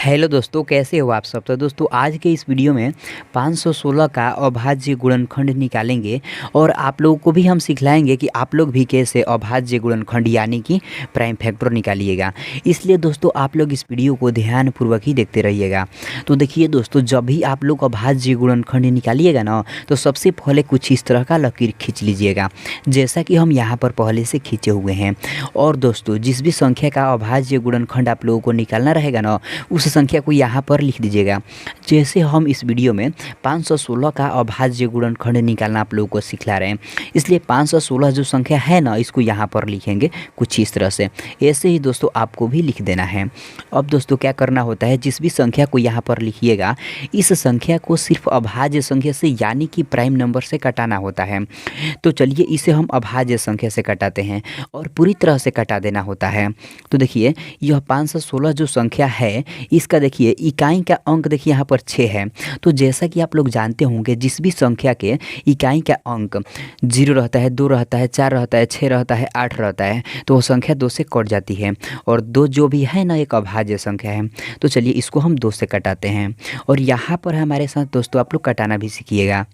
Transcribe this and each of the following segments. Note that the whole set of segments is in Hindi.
हेलो दोस्तों, कैसे हो आप सब। तो दोस्तों आज के इस वीडियो में 516 का अभाज्य गुणनखंड निकालेंगे और आप लोगों को भी हम सिखलाएंगे कि आप लोग भी कैसे अभाज्य गुणनखंड यानी कि प्राइम फैक्टर निकालिएगा। इसलिए दोस्तों आप लोग इस वीडियो को ध्यानपूर्वक ही देखते रहिएगा। तो देखिए दोस्तों, जब भी आप लोग अभाज्य गुणनखंड निकालिएगा ना, तो सबसे पहले कुछ इस तरह का लकीर खींच लीजिएगा, जैसा कि हम यहाँ पर पहले से खींचे हुए हैं। और दोस्तों जिस भी संख्या का अभाज्य गुणनखंड आप लोगों को निकालना रहेगा ना, उस संख्या को यहाँ पर लिख दीजिएगा। जैसे हम इस वीडियो में 516 का अभाज्य गुणनखंड निकालना आप लोगों को सिखला रहे हैं, इसलिए 516 जो संख्या है ना, इसको यहाँ पर लिखेंगे कुछ इस तरह से। ऐसे ही दोस्तों आपको भी लिख देना है। अब दोस्तों क्या करना होता है, जिस भी संख्या को यहाँ पर लिखिएगा, इस संख्या को सिर्फ अभाज्य संख्या से यानी कि प्राइम नंबर से कटाना होता है। तो चलिए इसे हम अभाज्य संख्या से कटाते हैं और पूरी तरह से कटा देना होता है। तो देखिए यह 516 जो संख्या है, इसका देखिए इकाई का अंक देखिए यहाँ पर 6 है। तो जैसा कि आप लोग जानते होंगे, जिस भी संख्या के इकाई का अंक 0 रहता है, 2 रहता है, 4 रहता है, 6 रहता है, 8 रहता है, तो वो संख्या 2 से कट जाती है। और 2 जो भी है ना, एक अभाज्य संख्या है। तो चलिए इसको हम 2 से कटाते हैं और यहाँ पर हमारे साथ दोस्तों आप लोग कटाना भी सीखिएगा।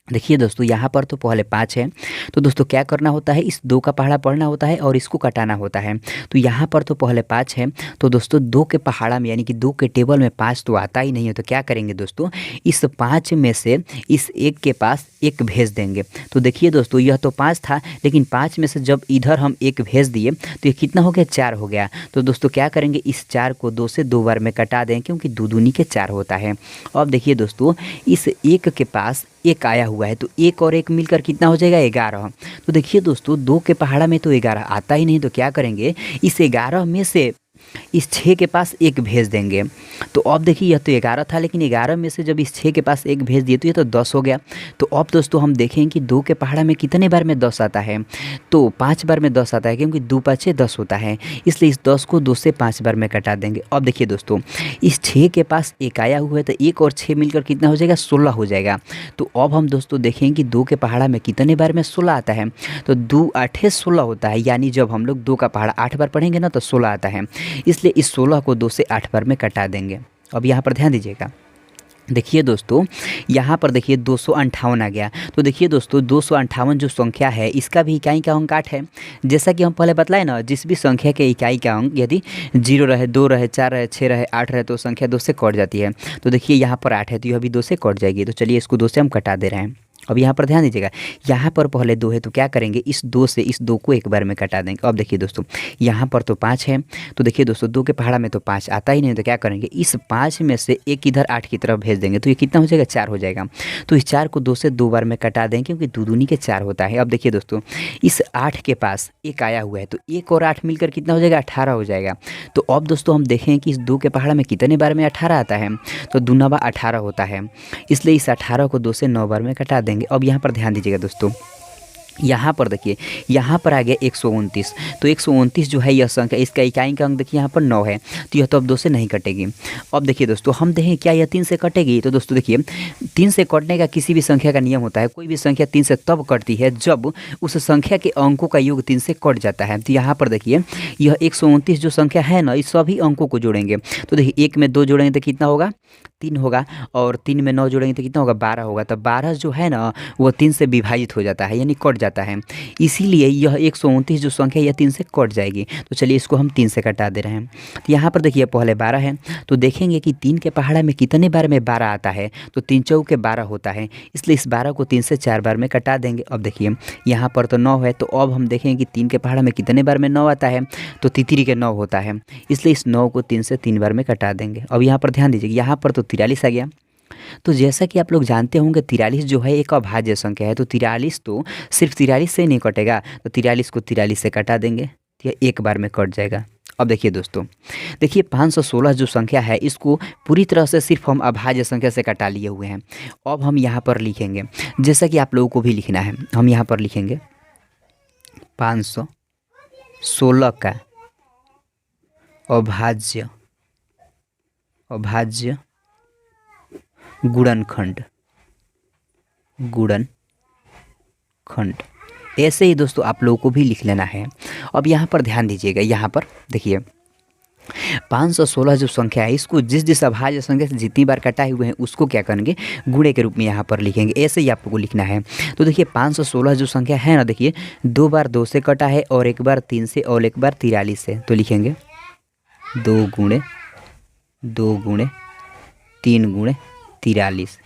देखिए दोस्तों यहाँ पर तो पहले 5 है, तो दोस्तों क्या करना होता है, इस 2 का पहाड़ा पढ़ना होता है और इसको कटाना होता है। तो यहाँ पर तो पहले 5 है, तो दोस्तों 2 के पहाड़ा में यानी कि 2 के टेबल में 5 तो आता ही नहीं है। तो क्या करेंगे दोस्तों, इस 5 में से इस 1 के पास 1 भेज देंगे। तो देखिए दोस्तों यह तो 5 था, लेकिन 5 में से जब इधर हम 1 भेज दिए तो ये कितना हो गया, 4 हो गया। तो दोस्तों क्या करेंगे, इस 4 को 2 से 2 बार में कटा दें, क्योंकि 2 दूनी के 4 होता है। अब देखिए दोस्तों इस 1 के पास 1 आया हुआ है, तो 1 और 1 मिलकर कितना हो जाएगा, 11। तो देखिए दोस्तों 2 के पहाड़ा में तो 11 आता ही नहीं। तो क्या करेंगे, इस 11 में से इस 6 के पास 1 भेज देंगे। तो अब देखिए यह तो 11 था, लेकिन 11 में से जब इस 6 के पास 1 भेज दिए तो ये तो 10 हो गया। तो अब दोस्तों हम देखें कि 2 के पहाड़ा में कितने बार में 10 आता है, तो 5 बार में 10 आता है, क्योंकि 2 5 6 10 होता है। इसलिए इस 10 को 2 से 5 बार में कटा देंगे। अब देखिए दोस्तों इस 6 के पास 1 आया हुआ है, तो 1 और 6 मिलकर कितना हो जाएगा, 16 हो जाएगा। तो अब हम दोस्तों देखें कि 2 के पहाड़ा में कितने बार में 16 आता है, तो 2 8 16 होता है। यानी जब हम लोग 2 का पहाड़ा 8 बार पढ़ेंगे ना, तो 16 आता है। इसलिए इस 16 को 2 से 8 बार में कटा देंगे। अब यहाँ पर ध्यान दीजिएगा। देखिए दोस्तों यहाँ पर देखिए 258 आ गया। तो देखिए दोस्तों 258 जो संख्या है, इसका भी इकाई का अंक 8 है। जैसा कि हम पहले बतलाए ना, जिस भी संख्या के इकाई का अंक यदि 0 रहे, 2 रहे, 4 रहे, 6 रहे, 8 रहे, तो संख्या 2 से कट जाती है। तो देखिए यहाँ पर 8 है, तो यह भी 2 से कट जाएगी। तो चलिए इसको 2 से हम कटा दे रहे हैं। अब यहाँ पर ध्यान दीजिएगा, यहाँ पर पहले 2 है, तो क्या करेंगे, इस 2 से इस 2 को एक बार में कटा देंगे। अब देखिए दोस्तों यहाँ पर तो 5 है, तो देखिए दोस्तों 2 के पहाड़ा में तो 5 आता ही नहीं। तो क्या करेंगे, इस 5 में से 1 इधर 8 की तरफ भेज देंगे, तो ये कितना हो जाएगा, 4 हो जाएगा। तो इस 4 को 2 से 2 बार में कटा देंगे, क्योंकि 2 दूनी के 4 होता है। अब देखिए दोस्तों इस 8 के पास 1 आया हुआ है, तो 1 और 8 मिलकर कितना हो जाएगा, 18 हो जाएगा। तो अब दोस्तों हम देखें कि इस 2 के पहाड़ा में कितने बार में 18 आता है, तो 2 9 18 होता है। इसलिए इस 18 को 2 से 9 बार में कटा देंगे। अब यहाँ पर ध्यान दीजिएगा दोस्तों, यहाँ पर देखिए यहाँ पर आ गया 129। तो 129 जो है यह संख्या, इसका इकाई का अंक देखिए यहाँ पर 9 है, तो यह तो अब 2 से नहीं कटेगी। अब देखिए दोस्तों हम देखें क्या यह 3 से कटेगी। तो दोस्तों देखिए 3 से कटने का किसी भी संख्या का नियम होता है। कोई भी संख्या 3 से तब कटती है जब उस संख्या के अंकों का योग 3 से कट जाता है। तो यहाँ पर देखिए यह 129 जो संख्या है ना, इस सभी अंकों को जोड़ेंगे। तो देखिए 1 में 2 जोड़ेंगे तो कितना होगा, 3 होगा, और 3 में 9 जोड़ेंगे तो कितना होगा, 12 होगा। तो 12 जो है ना, वो 3 से विभाजित हो जाता है, यानी कट जाता है। इसीलिए यह 129 जो संख्या यह 3 से कट जाएगी। तो चलिए इसको हम 3 से कटा दे रहे हैं। तो यहाँ पर देखिए पहले 12 है, तो देखेंगे कि 3 के पहाड़ा में कितने बार में 12 आता है, तो 3 चौके 12 होता है। इसलिए इस 12 को 3 से 4 बार में कटा देंगे। अब देखिए यहाँ पर तो 9 है, तो अब हम देखेंगे कि 3 के पहाड़ा में कितने बार में 9 आता है, तो तितरी के 9 होता है। इसलिए इस 9 को 3 से 3 बार में कटा देंगे। अब यहाँ पर ध्यान दीजिए, यहाँ पर तो 43 आ गया। तो जैसा कि आप लोग जानते होंगे 43 जो है एक अभाज्य संख्या है, तो 43 तो सिर्फ 43 से नहीं कटेगा, तो 43 को 43 से कटा देंगे, तो यह एक बार में कट जाएगा। अब देखिए दोस्तों, देखिए 516 जो संख्या है, इसको पूरी तरह से सिर्फ हम अभाज्य संख्या से कटा लिए हुए हैं। अब हम यहाँ पर लिखेंगे, जैसा कि आप लोगों को भी लिखना है, हम यहाँ पर लिखेंगे 516 का अभाज्य गुणनखंड। ऐसे ही दोस्तों आप लोगों को भी लिख लेना है। अब यहाँ पर ध्यान दीजिएगा, यहाँ पर देखिए 516 जो संख्या है इसको जिस जिस अभाज्य संख्या से जितनी बार कटाए हुए हैं उसको क्या करेंगे, गुणे के रूप में यहाँ पर लिखेंगे। ऐसे ही आपको लिखना है। तो देखिए 516 जो संख्या है ना, देखिए 2 बार 2 से कटा है और 1 बार 3 से और 1 बार 43 से। तो लिखेंगे 2 गुणे 3 गुणे 43।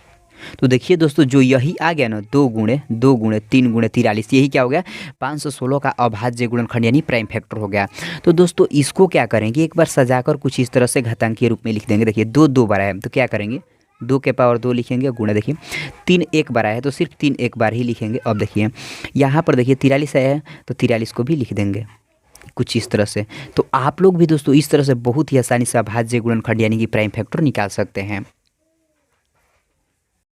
तो देखिए दोस्तों जो यही आ गया ना 2 गुणे 3 गुणे 43, यही क्या हो गया 516 का अभाज्य गुणनखंड यानी प्राइम फैक्टर हो गया। तो दोस्तों इसको क्या करेंगे, एक बार सजाकर कुछ इस तरह से घातांकीय रूप में लिख देंगे। देखिए 2 2 बार है तो क्या करेंगे 2 के पावर 2 लिखेंगे गुणे, देखिए 3 एक बार आया है तो सिर्फ 3 एक बार ही लिखेंगे। अब देखिए यहाँ पर देखिए 43 आया है तो 43 को भी लिख देंगे कुछ इस तरह से। तो आप लोग भी दोस्तों इस तरह से बहुत ही आसानी से अभाज्य गुणनखंड यानी कि प्राइम फैक्टर निकाल सकते हैं।